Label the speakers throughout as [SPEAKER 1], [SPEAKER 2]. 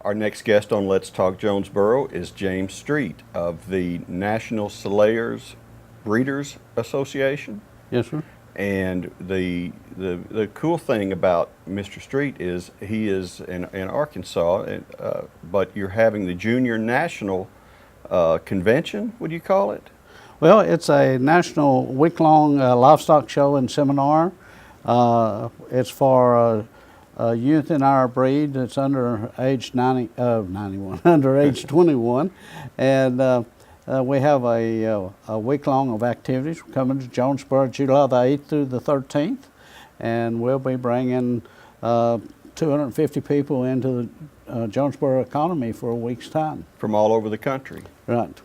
[SPEAKER 1] Our next guest on Let's Talk Jonesboro is James Street of the National Slayers Breeders Association.
[SPEAKER 2] Yes, sir.
[SPEAKER 1] And the cool thing about Mr. Street is he is in Arkansas, but you're having the Junior National Convention, would you call it?
[SPEAKER 2] Well, it's a national week-long livestock show and seminar. It's for youth in our breed that's under age 91, under age 21, and we have a week-long of activities. We're coming to Jonesboro July the 8th through the 13th, and we'll be bringing 250 people into the Jonesboro economy for a week's time.
[SPEAKER 1] From all over the country.
[SPEAKER 2] Right.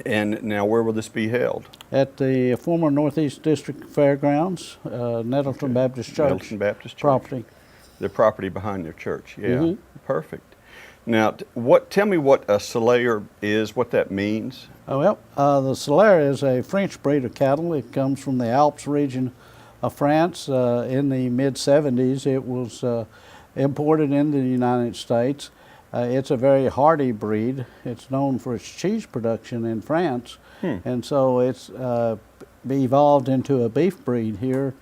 [SPEAKER 1] And now where will this be held?
[SPEAKER 2] At the former Northeast District Fairgrounds, Nettleton Baptist Church.
[SPEAKER 1] Nettleton Baptist Church.
[SPEAKER 2] Property.
[SPEAKER 1] The property behind their church, yeah.
[SPEAKER 2] Mm-hmm.
[SPEAKER 1] Perfect. Now, tell me what a Slayer is, what that means.
[SPEAKER 2] Well, the Slayer is a French breed of cattle. It comes from the Alps region of France. In the mid-70s, it was imported into the United States. It's a very hardy breed. It's known for its cheese production in France, and so it's evolved into a beef breed here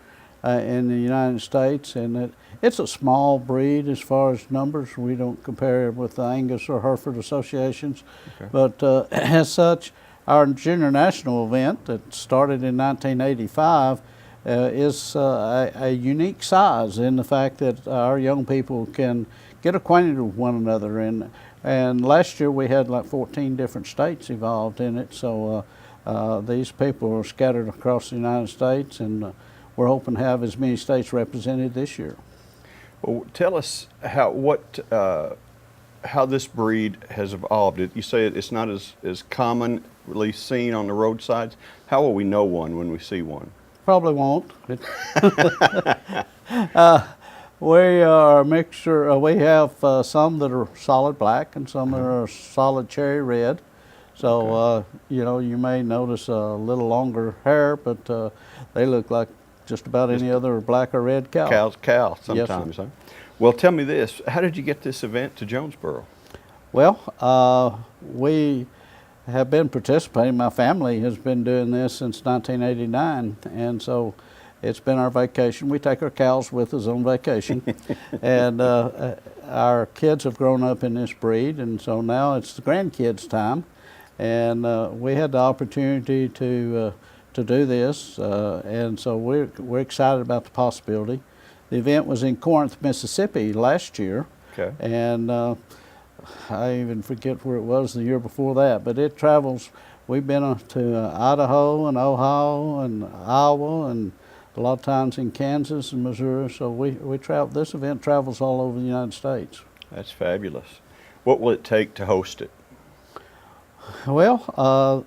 [SPEAKER 2] in the United States. And it's a small breed as far as numbers. We don't compare it with the Angus or Hereford associations, okay. But as such, our Junior National event that started in 1985 is a unique size in the fact that our young people can get acquainted with one another, and last year we had like 14 different states involved in it, so these people are scattered across the United States, and we're hoping to have as many states represented this year.
[SPEAKER 1] Well, tell us how this breed has evolved. You say it's not as commonly seen on the roadsides. How will we know one when we see one?
[SPEAKER 2] Probably won't. We are a mixture. We have some that are solid black and some that are solid cherry red. So, okay. You may notice a little longer hair, but they look like just about any other black or red cow.
[SPEAKER 1] Cow sometimes,
[SPEAKER 2] yes,
[SPEAKER 1] huh? Well, tell me this. How did you get this event to Jonesboro?
[SPEAKER 2] Well, we have been participating. My family has been doing this since 1989, and so it's been our vacation. We take our cows with us on vacation, and our kids have grown up in this breed, and so now it's the grandkids' time, and we had the opportunity to do this, and so we're excited about the possibility. The event was in Corinth, Mississippi last year, okay. And I even forget where it was the year before that, but it travels. We've been to Idaho and Ohio and Iowa and a lot of times in Kansas and Missouri, so we travel. This event travels all over the United States.
[SPEAKER 1] That's fabulous. What will it take to host it?
[SPEAKER 2] Well,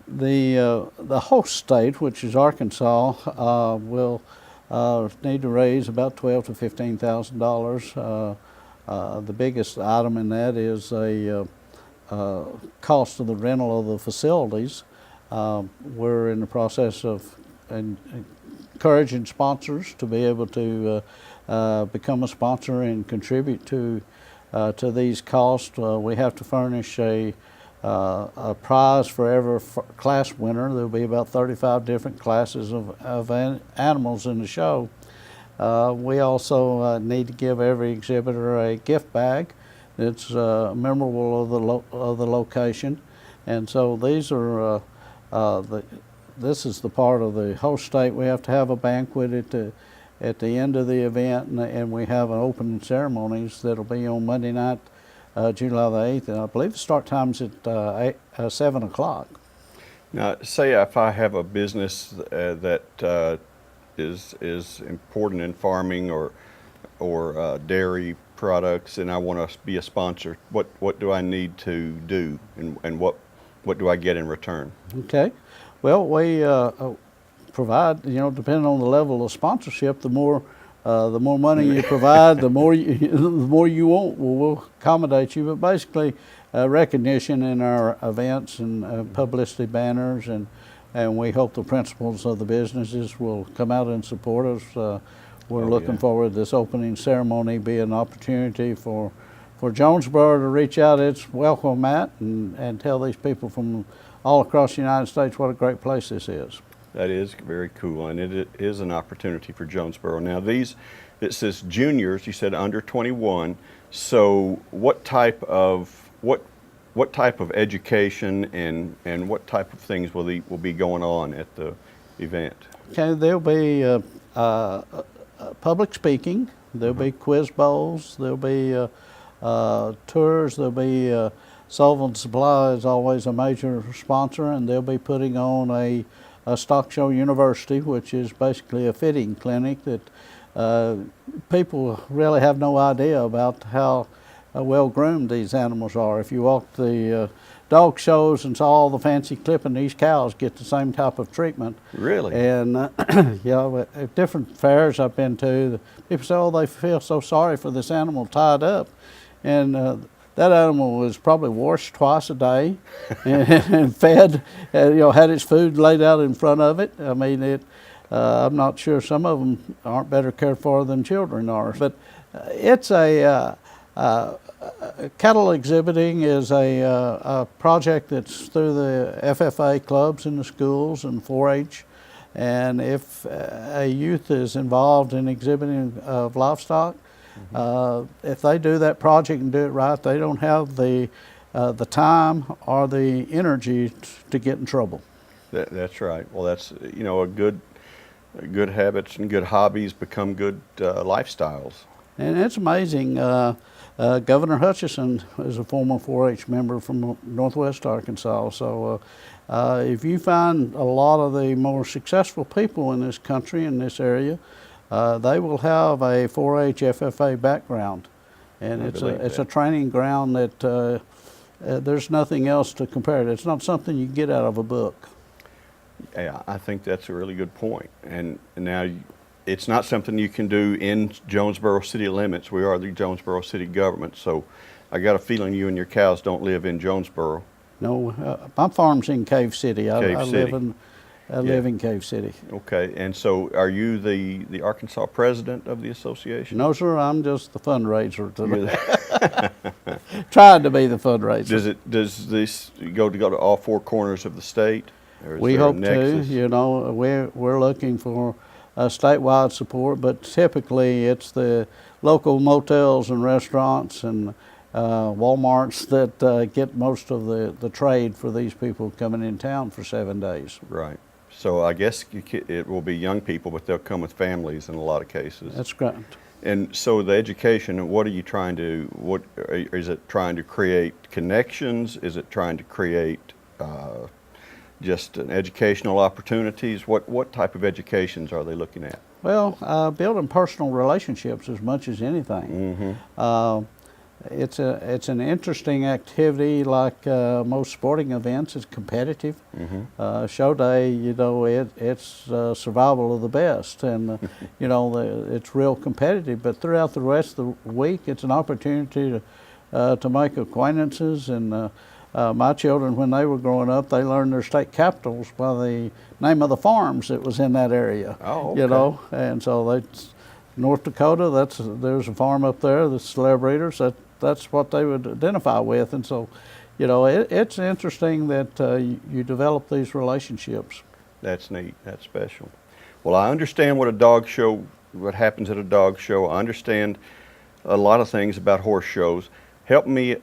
[SPEAKER 2] the host state, which is Arkansas, will need to raise about $12,000 to $15,000. The biggest item in that is a cost of the rental of the facilities. We're in the process of encouraging sponsors to be able to become a sponsor and contribute to these costs. We have to furnish a prize for every class winner. There'll be about 35 different classes of animals in the show. We also need to give every exhibitor a gift bag that's memorable of the location, and so these are this is the part of the host state. We have to have a banquet at the end of the event, and we have an opening ceremonies that'll be on Monday night, July the 8th, and I believe the start time's at 7 o'clock.
[SPEAKER 1] Now, say if I have a business that is important in farming or dairy products, and I want to be a sponsor, what do I need to do, and what do I get in return?
[SPEAKER 2] Okay. Well, we provide, depending on the level of sponsorship, the more money you provide, the more you want. We'll accommodate you. But basically, recognition in our events and publicity banners, and we hope the principals of the businesses will come out and support us. We're looking forward to this opening ceremony be an opportunity for for Jonesboro to reach out its welcome mat and tell these people from all across the United States what a great place this is.
[SPEAKER 1] That is very cool, and it is an opportunity for Jonesboro. Now these, it says juniors, you said under 21, so what type of education and what type of things will be going on at the event?
[SPEAKER 2] Okay, there'll be public speaking, there'll be quiz bowls, there'll be tours, there'll be Sullivan Supply is always a major sponsor, and they'll be putting on a Stock Show University, which is basically a fitting clinic that people really have no idea about how well groomed these animals are. If you walk the dog shows and saw all the fancy clipping, these cows get the same type of treatment.
[SPEAKER 1] Really?
[SPEAKER 2] And you know, at different fairs I've been to, people say, oh, they feel so sorry for this animal tied up. And that animal was probably washed twice a day and fed, you know, had its food laid out in front of it. I mean, I'm not sure, some of them aren't better cared for than children are. But it's cattle exhibiting is a project that's through the FFA clubs in the schools and 4-H. And if a youth is involved in exhibiting of livestock, if they do that project and do it right, they don't have the time or the energy to get in trouble.
[SPEAKER 1] That's right. Well, that's, you know, good habits and good hobbies become good lifestyles.
[SPEAKER 2] And it's amazing. Governor Hutchison is a former 4-H member from Northwest Arkansas. So if you find a lot of the more successful people in this country, in this area, they will have a 4-H FFA background. And it's a training ground that there's nothing else to compare it. It's not something you get out of a book.
[SPEAKER 1] Yeah, I think that's a really good point. And now it's not something you can do in Jonesboro city limits. We are the Jonesboro city government, so I got a feeling you and your cows don't live in Jonesboro.
[SPEAKER 2] No, my farm's in Cave City. I live in Cave City.
[SPEAKER 1] Okay, and so are you the Arkansas president of the association?
[SPEAKER 2] No, sir, I'm just the fundraiser. Trying to be the fundraiser.
[SPEAKER 1] Does this go to all four corners of the state? Or is
[SPEAKER 2] We
[SPEAKER 1] there a
[SPEAKER 2] hope to.
[SPEAKER 1] nexus?
[SPEAKER 2] You know, we're looking for statewide support, but typically it's the local motels and restaurants and Walmarts that get most of the trade for these people coming in town for 7 days.
[SPEAKER 1] Right. So I guess it will be young people, but they'll come with families in a lot of cases.
[SPEAKER 2] That's correct.
[SPEAKER 1] And so the education, what are you trying to, is it trying to create connections? Is it trying to create just an educational opportunities? What type of educations are they looking at?
[SPEAKER 2] Well, building personal relationships as much as anything.
[SPEAKER 1] Mm-hmm.
[SPEAKER 2] It's an interesting activity. Like most sporting events, it's competitive.
[SPEAKER 1] Mm-hmm.
[SPEAKER 2] Show day, you know, it's survival of the best, and you know, it's real competitive. But throughout the rest of the week, it's an opportunity to make acquaintances. And my children, when they were growing up, they learned their state capitals by the name of the farms that was in that area.
[SPEAKER 1] Oh, okay.
[SPEAKER 2] You know, and so North Dakota, there's a farm up there, the Celeb Breeders, that's what they would identify with. And so, you know, it's interesting that you develop these relationships.
[SPEAKER 1] That's neat. That's special. Well, I understand what happens at a dog show. I understand a lot of things about horse shows. Help me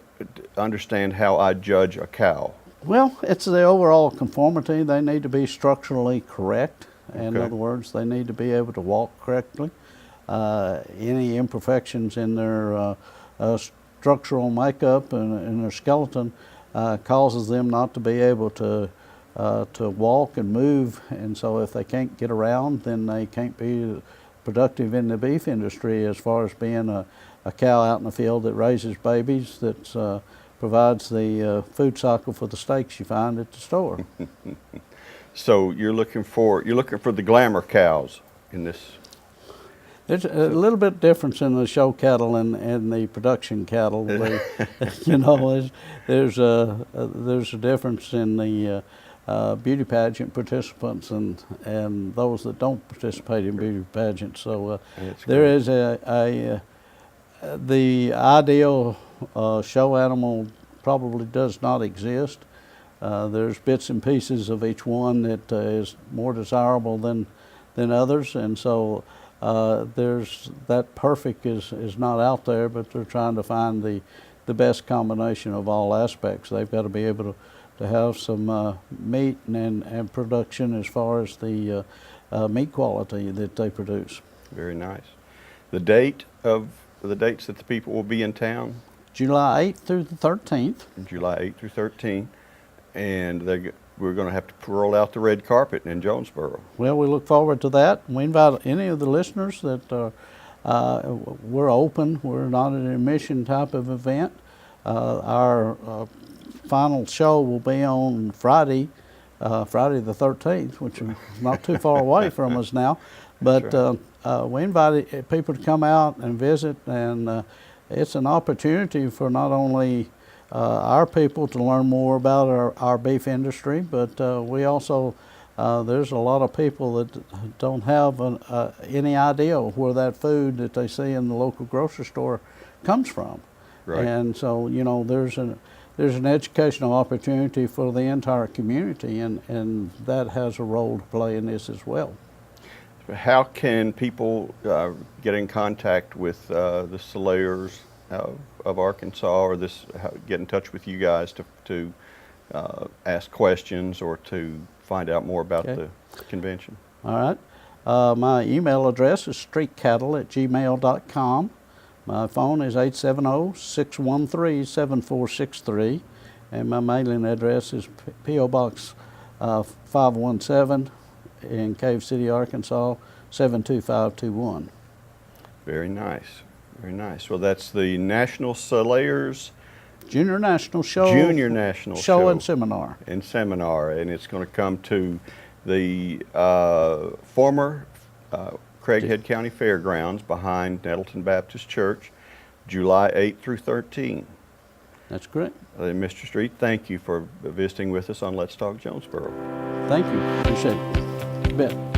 [SPEAKER 1] understand how I judge a cow.
[SPEAKER 2] Well, it's the overall conformity. They need to be structurally correct. In
[SPEAKER 1] Okay.
[SPEAKER 2] other words, they need to be able to walk correctly. Any imperfections in their structural makeup and their skeleton causes them not to be able to walk and move. And so if they can't get around, then they can't be productive in the beef industry as far as being a cow out in the field that raises babies, that provides the food cycle for the steaks you find at the store.
[SPEAKER 1] So you're looking for the glamour cows in this.
[SPEAKER 2] There's a little bit difference in the show cattle and the production cattle. You know, there's a difference in the beauty pageant participants and those that don't participate in beauty pageants. So there is the ideal show animal probably does not exist. There's bits and pieces of each one that is more desirable than others, and so there's that perfect is not out there, but they're trying to find the best combination of all aspects. They've got to be able to have some meat and production as far as the meat quality that they produce.
[SPEAKER 1] Very nice. The dates that the people will be in town?
[SPEAKER 2] July 8th through the 13th.
[SPEAKER 1] July 8th through 13th, and we're going to have to roll out the red carpet in Jonesboro.
[SPEAKER 2] Well, we look forward to that. We invite any of the listeners that we're open. We're not an admission type of event. Our final show will be on Friday the 13th, which is not too far away from us now. But we invite people to come out and visit, and it's an opportunity for not only our people to learn more about our beef industry, but we also, there's a lot of people that don't have any idea where that food that they see in the local grocery store comes from.
[SPEAKER 1] Right.
[SPEAKER 2] And so, you know, there's an educational opportunity for the entire community, and that has a role to play in this as well.
[SPEAKER 1] How can people get in contact with the Salayers of Arkansas, or get in touch with you guys to ask questions or to find out more about the convention?
[SPEAKER 2] All right. My email address is streetcattle@gmail.com. My phone is 870-613-7463, and my mailing address is P.O. Box 517 in Cave City, Arkansas, 72521.
[SPEAKER 1] Very nice, very nice. Well, that's the National Salayers
[SPEAKER 2] Junior National Show.
[SPEAKER 1] Junior National
[SPEAKER 2] Show and Seminar.
[SPEAKER 1] And seminar, and it's going to come to the former Craighead County Fairgrounds behind Nettleton Baptist Church, July 8th through 13th.
[SPEAKER 2] That's correct.
[SPEAKER 1] Mr. Street, thank you for visiting with us on Let's Talk Jonesboro.
[SPEAKER 2] Thank you. Appreciate it. You bet.